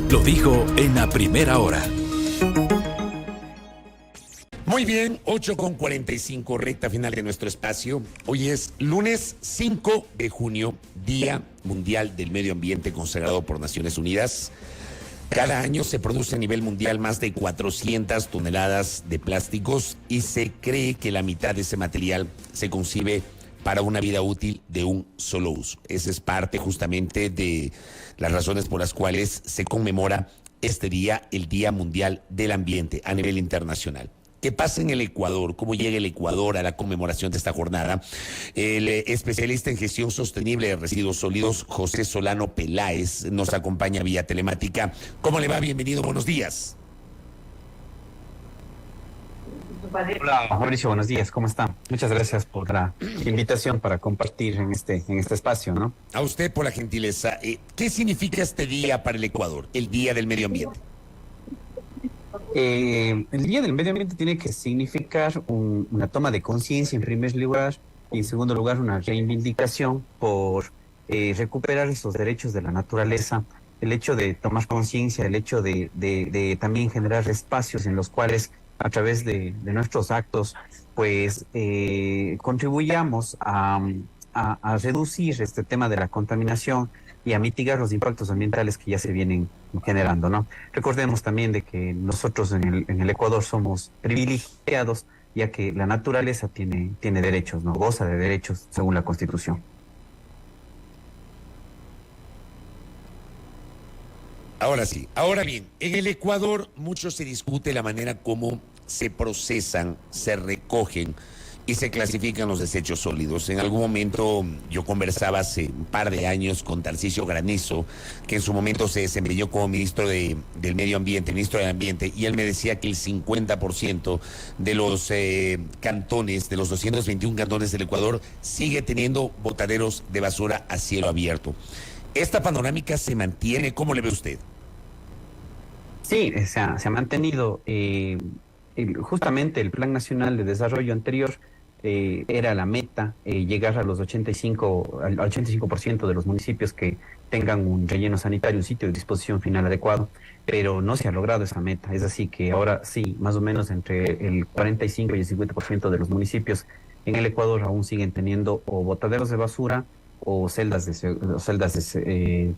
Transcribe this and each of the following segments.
Lo dijo en la primera hora. Muy bien, 8:45, recta final de nuestro espacio. Hoy es lunes 5 de junio, Día Mundial del Medio Ambiente consagrado por Naciones Unidas. Cada año se produce a nivel mundial más de 400 toneladas de plásticos y se cree que la mitad de ese material se concibe para una vida útil de un solo uso. Esa es parte justamente de las razones por las cuales se conmemora este día, el Día Mundial del Ambiente a nivel internacional. ¿Qué pasa en el Ecuador? ¿Cómo llega el Ecuador a la conmemoración de esta jornada? El especialista en gestión sostenible de residuos sólidos, José Solano Peláez, nos acompaña vía telemática. ¿Cómo le va? Bienvenido, buenos días. Hola, Mauricio, buenos días, ¿cómo está? Muchas gracias por la invitación para compartir en este espacio, ¿no? A usted por la gentileza. ¿Qué significa este día para el Ecuador, el Día del Medio Ambiente? El Día del Medio Ambiente tiene que significar una toma de conciencia en primer lugar y en segundo lugar una reivindicación por recuperar esos derechos de la naturaleza, el hecho de tomar conciencia, el hecho de también generar espacios en los cuales a través de nuestros actos pues contribuyamos a reducir este tema de la contaminación y a mitigar los impactos ambientales que ya se vienen generando, ¿no? Recordemos también de que nosotros en el Ecuador somos privilegiados, ya que la naturaleza tiene derechos, ¿no? Goza de derechos según la Constitución. Ahora sí, ahora bien, en el Ecuador mucho se discute la manera como se procesan, se recogen y se clasifican los desechos sólidos. En algún momento yo conversaba hace un par de años con Tarcisio Granizo, que en su momento se desempeñó como ministro del Medio Ambiente, ministro del Ambiente, y él me decía que el 50% de los cantones, de los 221 cantones del Ecuador, sigue teniendo botaderos de basura a cielo abierto. ¿Esta panorámica se mantiene? ¿Cómo le ve usted? Sí, se ha mantenido. Justamente el Plan Nacional de Desarrollo anterior era la meta, llegar a los al 85% de los municipios que tengan un relleno sanitario, un sitio de disposición final adecuado, pero no se ha logrado esa meta. Es así que ahora sí, más o menos entre el 45 y el 50% de los municipios en el Ecuador aún siguen teniendo o botaderos de basura o celdas de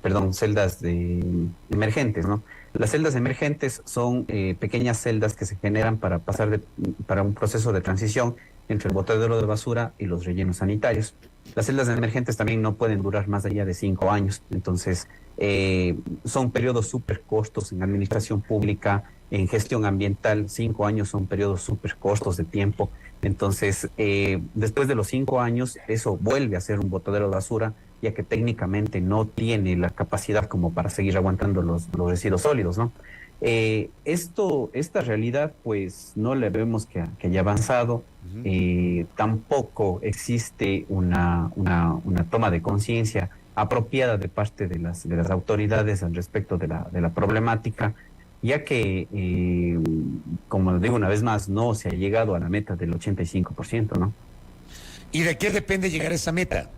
emergentes, ¿no? Las celdas emergentes son pequeñas celdas que se generan para para un proceso de transición entre el botadero de basura y los rellenos sanitarios. Las celdas emergentes también no pueden durar más allá de 5 años, entonces son periodos súper cortos en administración pública, en gestión ambiental. 5 años son periodos súper cortos de tiempo. Entonces, después de los 5 años, eso vuelve a ser un botadero de basura, ya que técnicamente no tiene la capacidad como para seguir aguantando los residuos sólidos, ¿no? Esta realidad, pues, no le vemos que haya avanzado. Tampoco existe una toma de conciencia apropiada de parte de las autoridades al respecto de la problemática, ya que, como digo una vez más, no se ha llegado a la meta del 85%, ¿no? ¿Y de qué depende llegar a esa meta?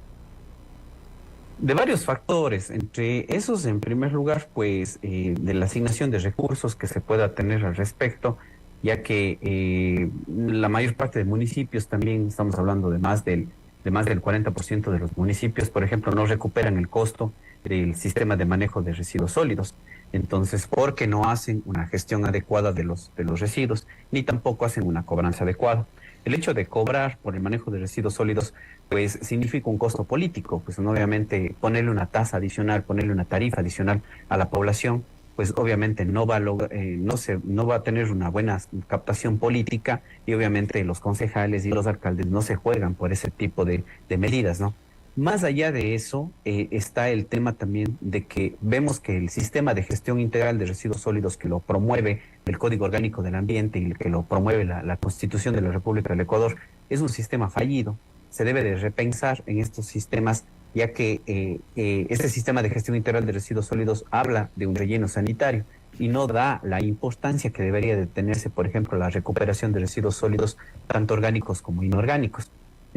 De varios factores, entre esos, en primer lugar, pues, de la asignación de recursos que se pueda tener al respecto, ya que la mayor parte de municipios, también estamos hablando de más del 40% de los municipios, por ejemplo, no recuperan el costo del sistema de manejo de residuos sólidos. Entonces, porque no hacen una gestión adecuada de los residuos, ni tampoco hacen una cobranza adecuada. El hecho de cobrar por el manejo de residuos sólidos, pues, significa un costo político. Pues, obviamente, ponerle una tasa adicional, ponerle una tarifa adicional a la población, pues, obviamente no va a tener una buena captación política, y obviamente los concejales y los alcaldes no se juegan por ese tipo de medidas, ¿no? Más allá de eso, está el tema también de que vemos que el sistema de gestión integral de residuos sólidos, que lo promueve el Código Orgánico del Ambiente y que lo promueve la Constitución de la República del Ecuador, es un sistema fallido. Se debe de repensar en estos sistemas, ya que este sistema de gestión integral de residuos sólidos habla de un relleno sanitario y no da la importancia que debería de tenerse, por ejemplo, la recuperación de residuos sólidos, tanto orgánicos como inorgánicos.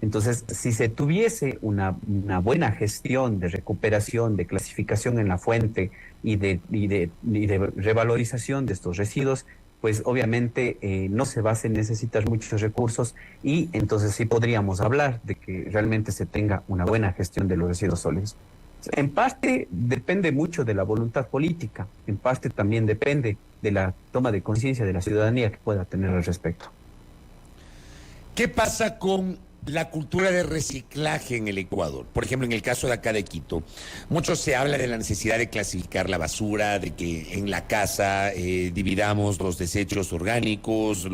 Entonces, si se tuviese una buena gestión de recuperación, de clasificación en la fuente y de revalorización de estos residuos, pues obviamente no se va a necesitar muchos recursos y entonces sí podríamos hablar de que realmente se tenga una buena gestión de los residuos sólidos. En parte depende mucho de la voluntad política, en parte también depende de la toma de conciencia de la ciudadanía que pueda tener al respecto. ¿Qué pasa con la cultura de reciclaje en el Ecuador? Por ejemplo, en el caso de acá de Quito, mucho se habla de la necesidad de clasificar la basura, de que en la casa dividamos los desechos orgánicos,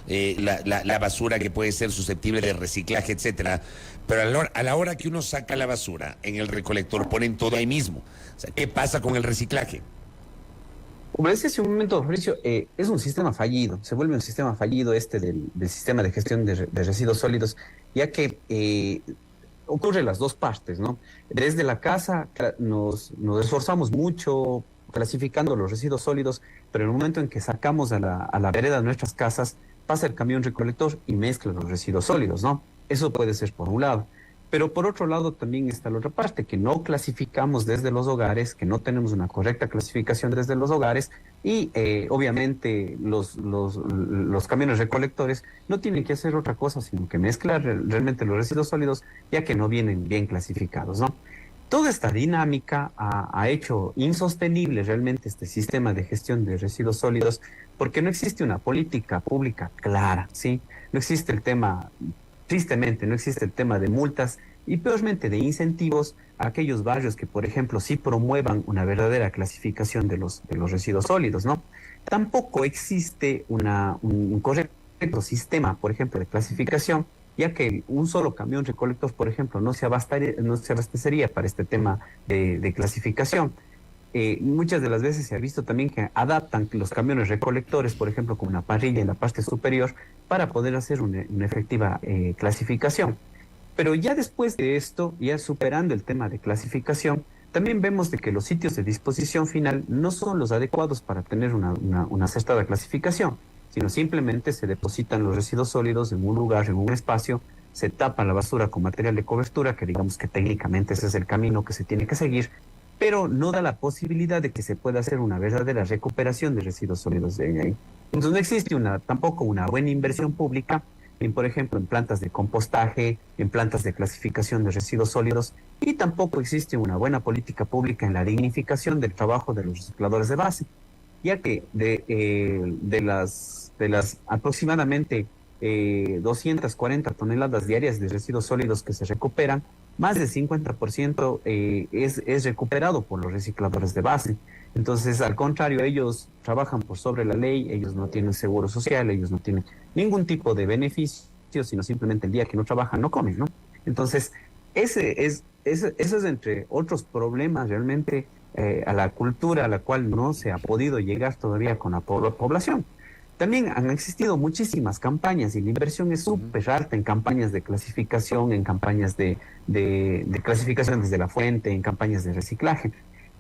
la basura que puede ser susceptible de reciclaje, etcétera. Pero a la hora que uno saca la basura en el recolector, ponen todo ahí mismo. O sea, ¿qué pasa con el reciclaje? Como decía hace un momento, Mauricio, es un sistema fallido, se vuelve un sistema fallido este del sistema de gestión de residuos sólidos, ya que ocurre las dos partes, ¿no? Desde la casa nos esforzamos mucho clasificando los residuos sólidos, pero en el momento en que sacamos a la vereda de nuestras casas, pasa el camión recolector y mezcla los residuos sólidos, ¿no? Eso puede ser por un lado. Pero por otro lado también está la otra parte, que no clasificamos desde los hogares, que no tenemos una correcta clasificación desde los hogares y obviamente los camiones recolectores no tienen que hacer otra cosa, sino que mezclar realmente los residuos sólidos, ya que no vienen bien clasificados, ¿no? Toda esta dinámica ha hecho insostenible realmente este sistema de gestión de residuos sólidos porque no existe una política pública clara, ¿sí? No existe el tema. Tristemente, no existe el tema de multas y peormente de incentivos a aquellos barrios que, por ejemplo, sí promuevan una verdadera clasificación de los residuos sólidos, ¿no? Tampoco existe un correcto sistema, por ejemplo, de clasificación, ya que un solo camión recolector, por ejemplo, no se abastecería para este tema de clasificación. Muchas de las veces se ha visto también que adaptan los camiones recolectores, por ejemplo, con una parrilla en la parte superior, para poder hacer una efectiva clasificación. Pero ya después de esto, ya superando el tema de clasificación, también vemos de que los sitios de disposición final no son los adecuados para tener una acertada clasificación, sino simplemente se depositan los residuos sólidos en un lugar, en un espacio, se tapa la basura con material de cobertura, que digamos que técnicamente ese es el camino que se tiene que seguir, pero no da la posibilidad de que se pueda hacer una verdadera recuperación de residuos sólidos de ahí. Entonces no existe tampoco una buena inversión pública por ejemplo, en plantas de compostaje, en plantas de clasificación de residuos sólidos, y tampoco existe una buena política pública en la dignificación del trabajo de los recicladores de base, ya que de las aproximadamente 240 toneladas diarias de residuos sólidos que se recuperan, más del 50% es recuperado por los recicladores de base. Entonces, al contrario, ellos trabajan por sobre la ley, ellos no tienen seguro social, ellos no tienen ningún tipo de beneficio, sino simplemente el día que no trabajan no comen, ¿no? Entonces, ese es entre otros problemas realmente a la cultura a la cual no se ha podido llegar todavía con la población. También han existido muchísimas campañas y la inversión es súper alta en campañas de clasificación, en campañas de clasificación desde la fuente, en campañas de reciclaje,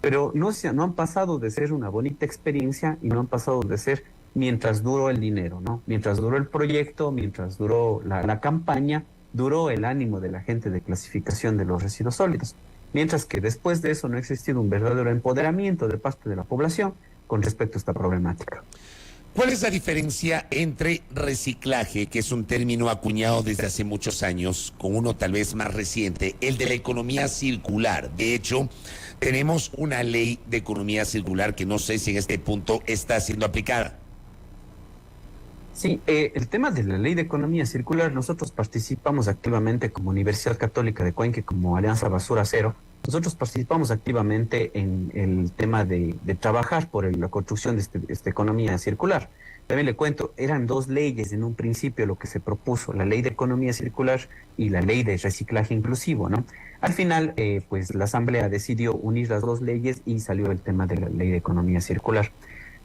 pero no han pasado de ser una bonita experiencia y no han pasado de ser mientras duró el dinero, ¿no? Mientras duró el proyecto, mientras duró la campaña, duró el ánimo de la gente de clasificación de los residuos sólidos. Mientras que después de eso no ha existido un verdadero empoderamiento de parte de la población con respecto a esta problemática. ¿Cuál es la diferencia entre reciclaje, que es un término acuñado desde hace muchos años, con uno tal vez más reciente, el de la economía circular? De hecho, tenemos una ley de economía circular que no sé si en este punto está siendo aplicada. Sí, el tema de la ley de economía circular, nosotros participamos activamente como Universidad Católica de Cuenca, como Alianza Basura Cero. Nosotros participamos activamente en el tema de trabajar por la construcción de esta economía circular. También le cuento, eran dos leyes en un principio lo que se propuso, la ley de economía circular y la ley de reciclaje inclusivo, ¿no? Al final, pues la Asamblea decidió unir las dos leyes y salió el tema de la ley de economía circular.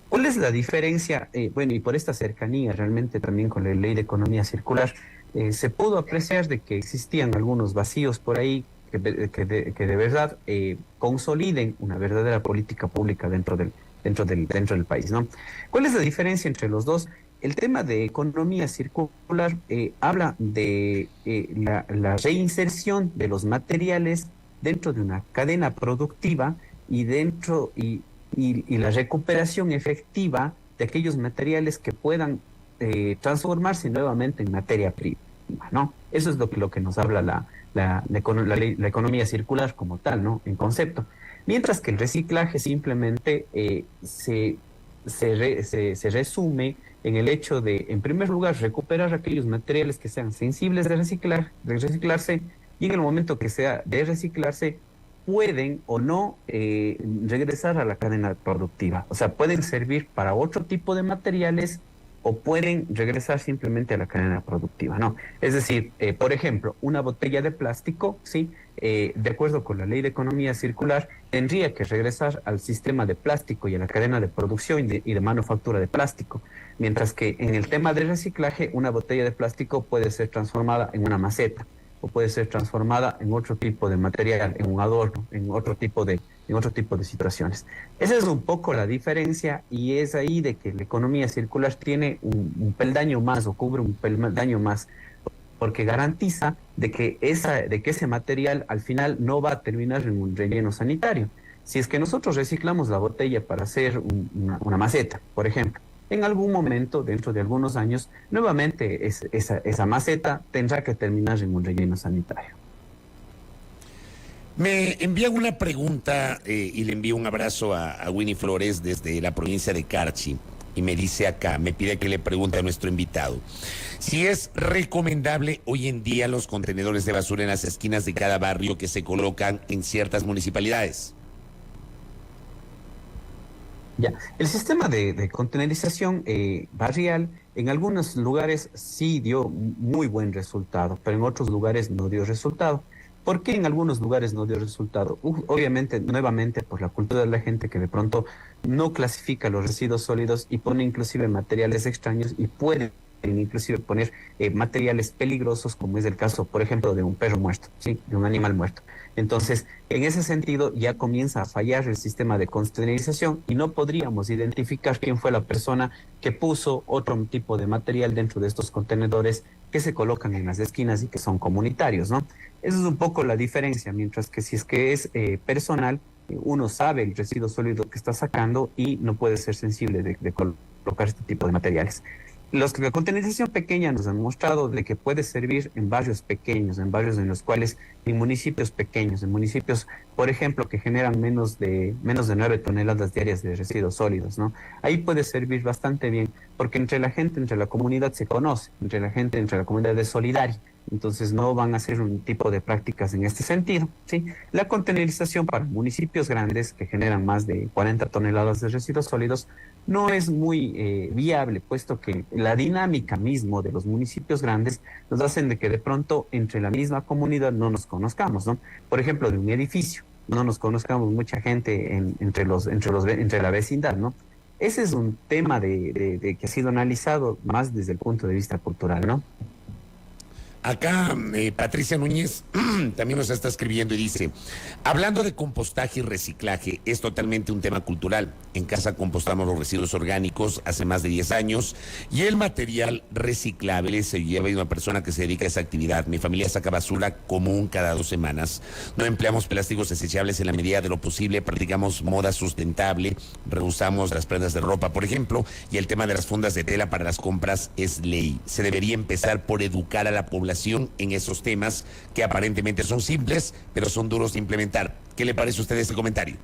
¿Cuál es la diferencia? Bueno, y por esta cercanía realmente también con la ley de economía circular, se pudo apreciar de que existían algunos vacíos por ahí que de verdad consoliden una verdadera política pública dentro del país, ¿no? ¿Cuál es la diferencia entre los dos? el tema de economía circular habla de la reinserción de los materiales dentro de una cadena productiva y y la recuperación efectiva de aquellos materiales que puedan transformarse nuevamente en materia prima, ¿no? Eso es lo que nos habla la economía circular como tal, ¿no? En concepto. Mientras que el reciclaje simplemente se resume en el hecho de, en primer lugar, recuperar aquellos materiales que sean sensibles de reciclarse, y en el momento que sea de reciclarse, pueden o no regresar a la cadena productiva. O sea, pueden servir para otro tipo de materiales o pueden regresar simplemente a la cadena productiva, ¿no? Es decir, por ejemplo, una botella de plástico, ¿sí? De acuerdo con la ley de economía circular, tendría que regresar al sistema de plástico y a la cadena de producción y de manufactura de plástico, mientras que en el tema de reciclaje, una botella de plástico puede ser transformada en una maceta o puede ser transformada en otro tipo de material, en un adorno, en otro tipo de situaciones. Esa es un poco la diferencia, y es ahí de que la economía circular tiene un peldaño más o cubre un peldaño más, porque garantiza de que ese material al final no va a terminar en un relleno sanitario. Si es que nosotros reciclamos la botella para hacer una maceta, por ejemplo, en algún momento, dentro de algunos años, nuevamente esa maceta tendrá que terminar en un relleno sanitario. Me envían una pregunta y le envío un abrazo a Winnie Flores desde la provincia de Carchi. Y me dice acá, me pide que le pregunte a nuestro invitado si es recomendable hoy en día los contenedores de basura en las esquinas de cada barrio que se colocan en ciertas municipalidades. Ya, el sistema de contenerización barrial en algunos lugares sí dio muy buen resultado, pero en otros lugares no dio resultado. ¿Por qué en algunos lugares no dio resultado? Obviamente, nuevamente, por la cultura de la gente que de pronto no clasifica los residuos sólidos y pone inclusive materiales extraños, y puede inclusive poner materiales peligrosos, como es el caso, por ejemplo, de un perro muerto, ¿sí? De un animal muerto. Entonces, en ese sentido, ya comienza a fallar el sistema de contenerización y no podríamos identificar quién fue la persona que puso otro tipo de material dentro de estos contenedores que se colocan en las esquinas y que son comunitarios, ¿no? Esa es un poco la diferencia, mientras que si es que es personal, uno sabe el residuo sólido que está sacando y no puede ser sensible de colocar este tipo de materiales. La contenerización pequeña nos han mostrado de que puede servir en barrios pequeños, en barrios en los cuales, en municipios pequeños, en municipios, por ejemplo, que generan menos de 9 toneladas diarias de residuos sólidos, ¿no? Ahí puede servir bastante bien, porque entre la gente, entre la comunidad se conoce, entre la comunidad es solidaria. Entonces no van a hacer un tipo de prácticas en este sentido, ¿sí? La contenerización para municipios grandes que generan más de 40 toneladas de residuos sólidos no es muy viable, puesto que la dinámica mismo de los municipios grandes nos hacen de que de pronto entre la misma comunidad no nos conozcamos, ¿no? Por ejemplo, de un edificio, no nos conozcamos mucha gente entre la vecindad, ¿no? Ese es un tema de que ha sido analizado más desde el punto de vista cultural, ¿no? Acá Patricia Núñez también nos está escribiendo y dice, hablando de compostaje y reciclaje, es totalmente un tema cultural. En casa compostamos los residuos orgánicos hace más de 10 años y el material reciclable se lleva de una persona que se dedica a esa actividad. Mi familia saca basura común cada 2 semanas. No empleamos plásticos desechables en la medida de lo posible, practicamos moda sustentable, reusamos las prendas de ropa, por ejemplo, y el tema de las fundas de tela para las compras es ley. Se debería empezar por educar a la población en esos temas que aparentemente son simples, pero son duros de implementar. ¿Qué le parece a usted este comentario?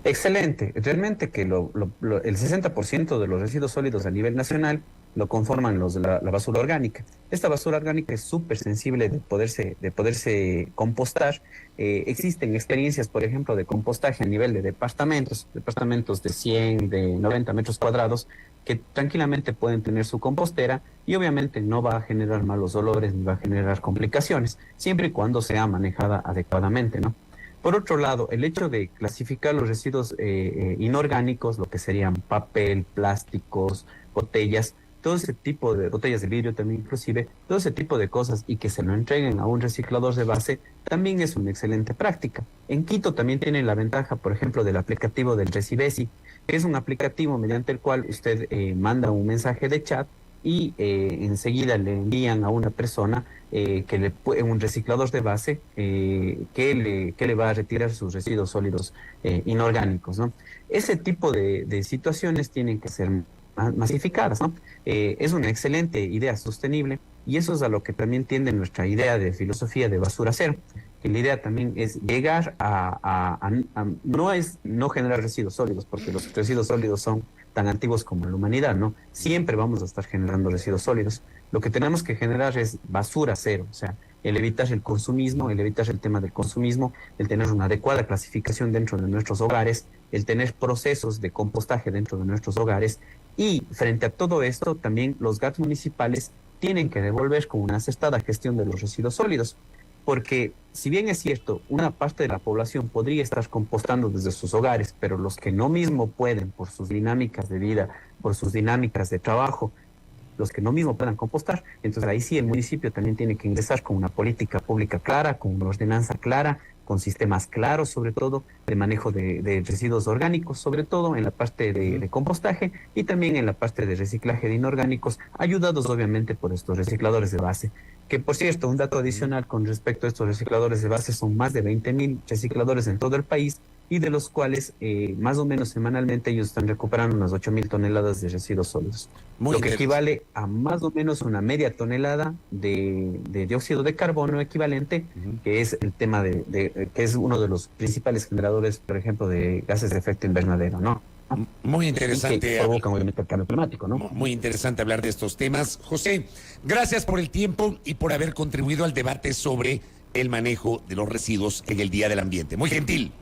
Excelente. Realmente que el 60% de los residuos sólidos a nivel nacional lo conforman la basura orgánica. Esta basura orgánica es súper sensible de poderse compostar. Existen experiencias, por ejemplo, de compostaje a nivel de departamentos de 100, de 90 metros cuadrados, que tranquilamente pueden tener su compostera y obviamente no va a generar malos olores ni va a generar complicaciones, siempre y cuando sea manejada adecuadamente, ¿no? Por otro lado, el hecho de clasificar los residuos inorgánicos, lo que serían papel, plásticos, botellas, todo ese tipo de botellas de vidrio también inclusive, todo ese tipo de cosas y que se lo entreguen a un reciclador de base, también es una excelente práctica. En Quito también tiene la ventaja, por ejemplo, del aplicativo del Recibesi, que es un aplicativo mediante el cual usted manda un mensaje de chat y enseguida le envían a una persona un reciclador de base que le va a retirar sus residuos sólidos inorgánicos, ¿no? Ese tipo de situaciones tienen que ser masificadas, ¿no? Es una excelente idea sostenible y eso es a lo que también tiende nuestra idea de filosofía de basura cero, que la idea también es llegar no generar residuos sólidos, porque los residuos sólidos son tan antiguos como la humanidad, ¿no? Siempre vamos a estar generando residuos sólidos. Lo que tenemos que generar es basura cero, o sea, el evitar el consumismo, el evitar el tema del consumismo, el tener una adecuada clasificación dentro de nuestros hogares, el tener procesos de compostaje dentro de nuestros hogares y frente a todo esto también los GATs municipales tienen que devolver con una acertada gestión de los residuos sólidos, porque si bien es cierto, una parte de la población podría estar compostando desde sus hogares, pero los que no mismo pueden por sus dinámicas de vida, por sus dinámicas de trabajo, los que no mismo puedan compostar, entonces ahí sí el municipio también tiene que ingresar con una política pública clara, con una ordenanza clara, con sistemas claros, sobre todo de manejo de residuos orgánicos, sobre todo en la parte de compostaje y también en la parte de reciclaje de inorgánicos, ayudados obviamente por estos recicladores de base. Que por cierto, un dato adicional con respecto a estos recicladores de base, son más de 20.000 recicladores en todo el país y de los cuales más o menos semanalmente ellos están recuperando unas 8.000 toneladas de residuos sólidos. Lo que equivale a más o menos una media tonelada de dióxido de carbono equivalente, que es el tema que es uno de los principales generadores, por ejemplo, de gases de efecto invernadero, ¿no? Muy interesante. Que provocan obviamente el cambio climático, ¿no? Muy interesante hablar de estos temas. José, gracias por el tiempo y por haber contribuido al debate sobre el manejo de los residuos en el Día del Ambiente. Muy gentil.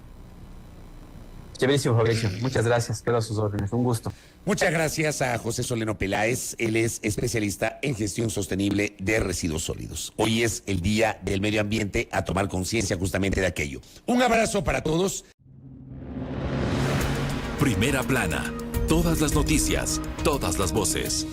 Chéverísimo, Fabricio. Muchas gracias. Quedo a sus órdenes. Un gusto. Muchas gracias a José Soleno Peláez. Él es especialista en gestión sostenible de residuos sólidos. Hoy es el Día del Medio Ambiente, a tomar conciencia justamente de aquello. Un abrazo para todos. Primera plana. Todas las noticias, todas las voces.